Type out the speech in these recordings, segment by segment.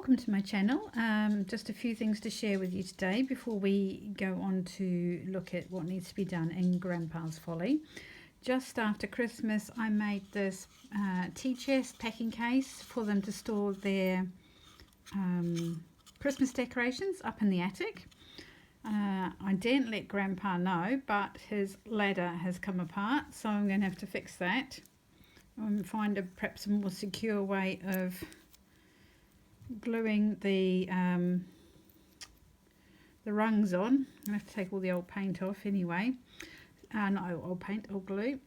welcome to my channel. Just a few things to share with you today before we go on to look at what needs to be done in Grandpa's Folly. Just after Christmas I made this tea chest packing case for them to store their Christmas decorations up in the attic. I didn't let Grandpa know, but his ladder has come apart, so I'm going to have to fix that and find perhaps a more secure way of gluing the rungs on. I'm going to have to take all the old paint off anyway. No, old paint, old glue.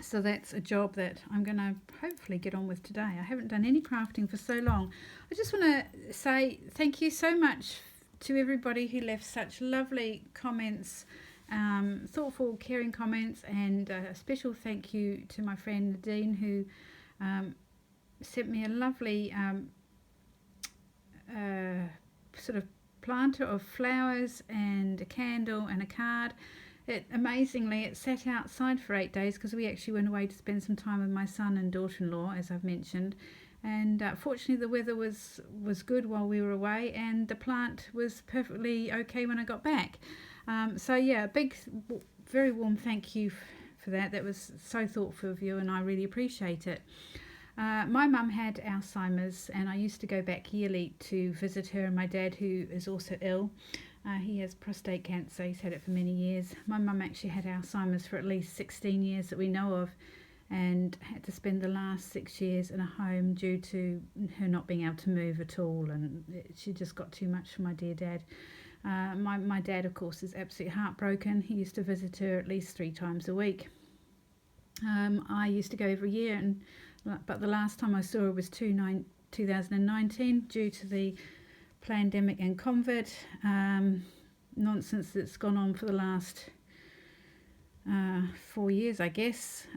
So that's a job that I'm going to hopefully get on with today. I haven't done any crafting for so long. I just want to say thank you so much to everybody who left such lovely comments, thoughtful, caring comments, and a special thank you to my friend Nadine, who sent me a lovely sort of planter of flowers and a candle and a card. Amazingly, it sat outside for 8 days because we actually went away to spend some time with my son and daughter-in-law, as I've mentioned. And fortunately the weather was good while we were away, and the plant was perfectly okay when I got back. So yeah, a big, very warm thank you for that. That was so thoughtful of you, and I really appreciate it. My mum had Alzheimer's, and I used to go back yearly to visit her and my dad, who is also ill. He has prostate cancer. He's had it for many years. My mum actually had Alzheimer's for at least 16 years that we know of, and had to spend the last 6 years in a home due to her not being able to move at all, and she just got too much for my dear dad. My dad, of course, is absolutely heartbroken. He used to visit her at least 3 times a week. I used to go every year, but the last time I saw her was 2019 due to the pandemic and COVID nonsense that's gone on for the last 4 years, I guess,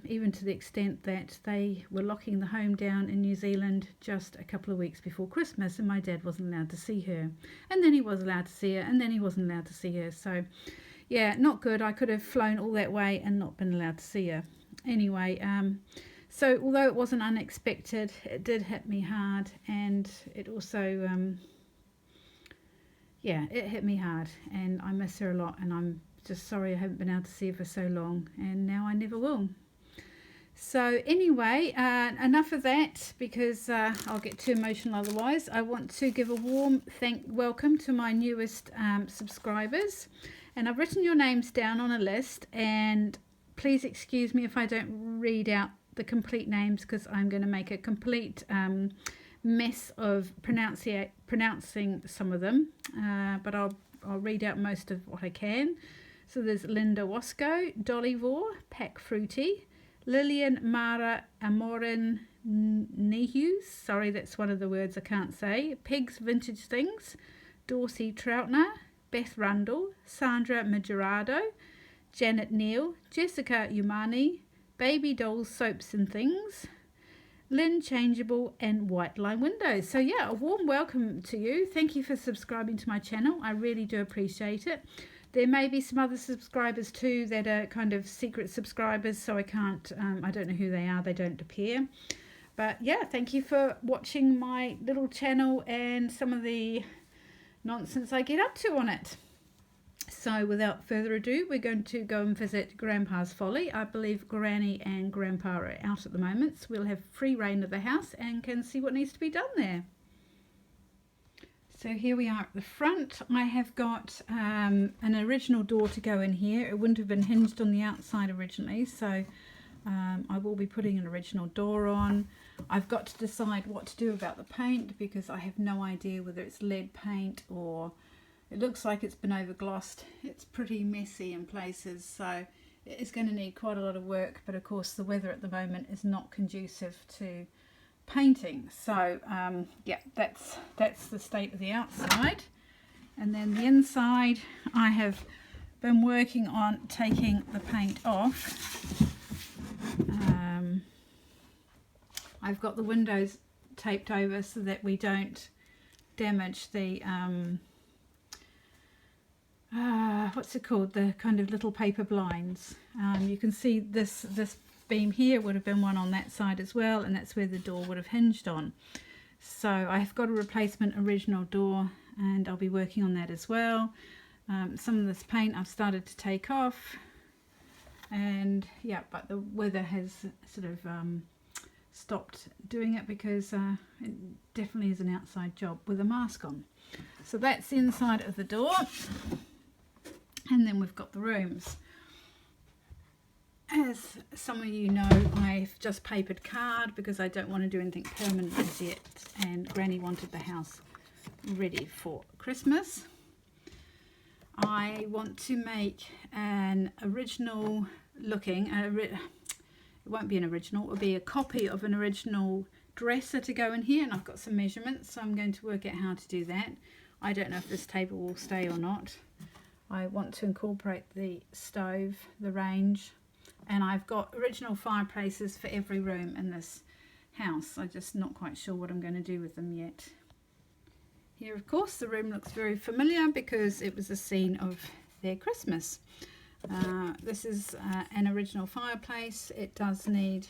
even to the extent that they were locking the home down in New Zealand just a couple of weeks before Christmas, and my dad wasn't allowed to see her, and then he was allowed to see her, and then he wasn't allowed to see her. So yeah, not good. I could have flown all that way and not been allowed to see her. Anyway, so although it wasn't unexpected, it did hit me hard, and it also yeah, it hit me hard, and I miss her a lot, and I'm just sorry I haven't been able to see her for so long, and now I never will. So anyway, enough of that, because I'll get too emotional otherwise. I want to give a warm welcome to my newest subscribers, and I've written your names down on a list, and please excuse me if I don't read out the complete names, because I'm going to make a complete mess of pronouncing some of them, but I'll read out most of what I can. So there's Linda Wasco, Dolly Vore, Pack Fruity, Lillian Mara Amorin Nehus, sorry, that's one of the words I can't say, Pigs Vintage Things, Dorsey Troutner, Beth Rundle, Sandra Majorado, Janet Neal, Jessica Umani, Baby Dolls Soaps and Things, Lynn Changeable, and White Line Windows. So yeah, a warm welcome to you. Thank you for subscribing to my channel. I really do appreciate it. There may be some other subscribers too that are kind of secret subscribers, so I don't know who they are. They don't appear. But yeah, thank you for watching my little channel and some of the nonsense I get up to on it. So without further ado, we're going to go and visit Grandpa's Folly. I believe Granny and Grandpa are out at the moment, so we'll have free reign of the house and can see what needs to be done there. So here we are at the front. I have got an original door to go in here. It wouldn't have been hinged on the outside originally, so I will be putting an original door on. I've got to decide what to do about the paint, because I have no idea whether it's lead paint or it looks like it's been overglossed. It's pretty messy in places, so it is going to need quite a lot of work, but of course the weather at the moment is not conducive to painting. So yeah, that's the state of the outside. And then the inside, I have been working on taking the paint off. I've got the windows taped over so that we don't damage the what's it called, the kind of little paper blinds. You can see this beam here would have been one on that side as well, and that's where the door would have hinged on. So I've got a replacement original door, and I'll be working on that as well. Some of this paint I've started to take off, and yeah, but the weather has sort of stopped doing it, because it definitely is an outside job with a mask on. So that's the inside of the door, and then we've got the rooms. As some of you know, I've just papered card because I don't want to do anything permanent as yet, and Granny wanted the house ready for Christmas. I want to make an original looking, it won't be an original, it will be a copy of an original dresser to go in here, and I've got some measurements, so I'm going to work out how to do that. I don't know if this table will stay or not. I want to incorporate the stove, the range, and I've got original fireplaces for every room in this house. I'm just not quite sure what I'm going to do with them yet. Here, of course, the room looks very familiar because it was a scene of their Christmas. This is an original fireplace. It does need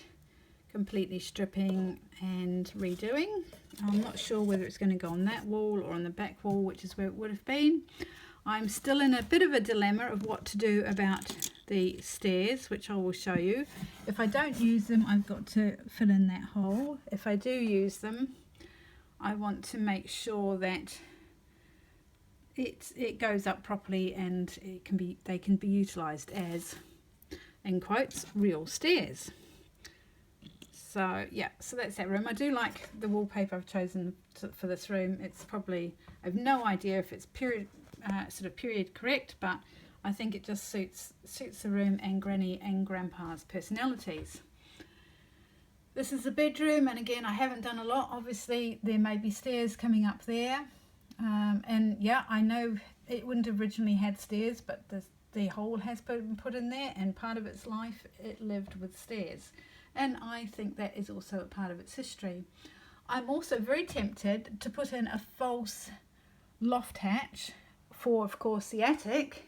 completely stripping and redoing. I'm not sure whether it's going to go on that wall or on the back wall, which is where it would have been. I'm still in a bit of a dilemma of what to do about the stairs, which I will show you. If I don't use them, I've got to fill in that hole. If I do use them, I want to make sure that it goes up properly, and they can be utilised as, in quotes, real stairs. So yeah, so that's that room. I do like the wallpaper I've chosen for this room. It's probably, I have no idea if it's period correct, but I think it just suits the room and Granny and Grandpa's personalities. This is the bedroom, and again, I haven't done a lot. Obviously there may be stairs coming up there, and yeah, I know it wouldn't have originally had stairs, but the hole has been put in there, and part of its life it lived with stairs, and I think that is also a part of its history. I'm also very tempted to put in a false loft hatch for, of course, the attic,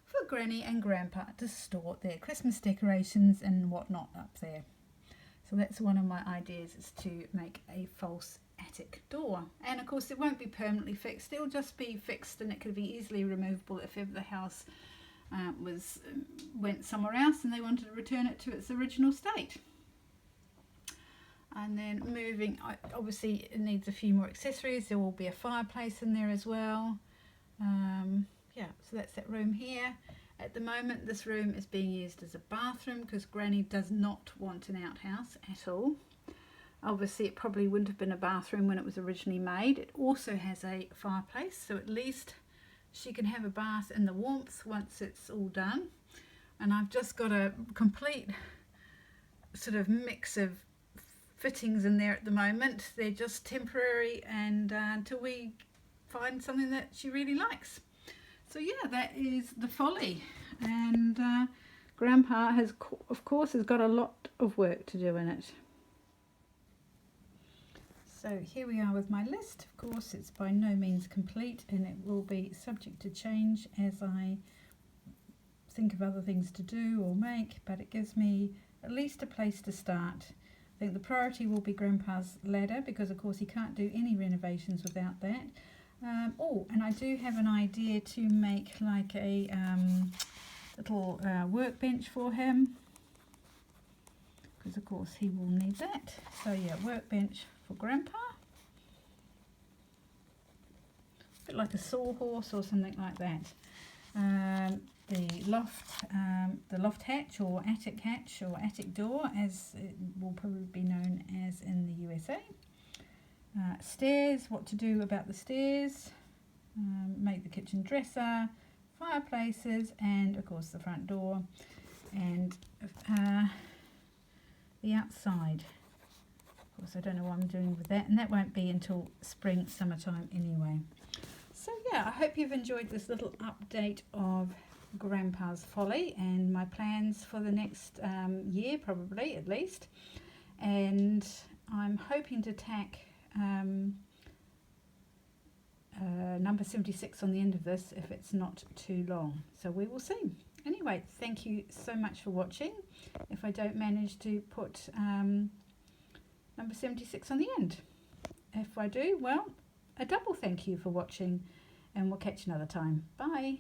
for Granny and Grandpa to store their Christmas decorations and whatnot up there. So that's one of my ideas, is to make a false attic door. And of course it won't be permanently fixed, it'll just be fixed, and it could be easily removable if ever the house went somewhere else and they wanted to return it to its original state. And then moving, obviously it needs a few more accessories. There will be a fireplace in there as well. Yeah, so that's that room here. At the moment this room is being used as a bathroom because Granny does not want an outhouse at all. Obviously it probably wouldn't have been a bathroom when it was originally made. It also has a fireplace, so at least she can have a bath in the warmth once it's all done. And I've just got a complete sort of mix of fittings in there at the moment. They're just temporary, and until we find something that she really likes. So yeah, that is the Folly, and Grandpa has, of course, has got a lot of work to do in it. So here we are with my list. Of course, it's by no means complete, and it will be subject to change as I think of other things to do or make, but it gives me at least a place to start. I think the priority will be Grandpa's ladder, because of course he can't do any renovations without that. Oh, and I do have an idea to make like a little workbench for him, because of course he will need that. So yeah, workbench for Grandpa, a bit like a sawhorse or something like that. The loft hatch, or attic door, as it will probably be known as in the USA. Stairs, what to do about the stairs, make the kitchen dresser, fireplaces, and of course the front door, and the outside. Of course I don't know what I'm doing with that, and that won't be until spring, summertime anyway. So yeah, I hope you've enjoyed this little update of Grandpa's Folly and my plans for the next year, probably at least. And I'm hoping to tack number 76 on the end of this if it's not too long, so we will see. Anyway, thank you so much for watching. If I don't manage to put number 76 on the end. if I do, well, a double thank you for watching, and we'll catch you another time. Bye.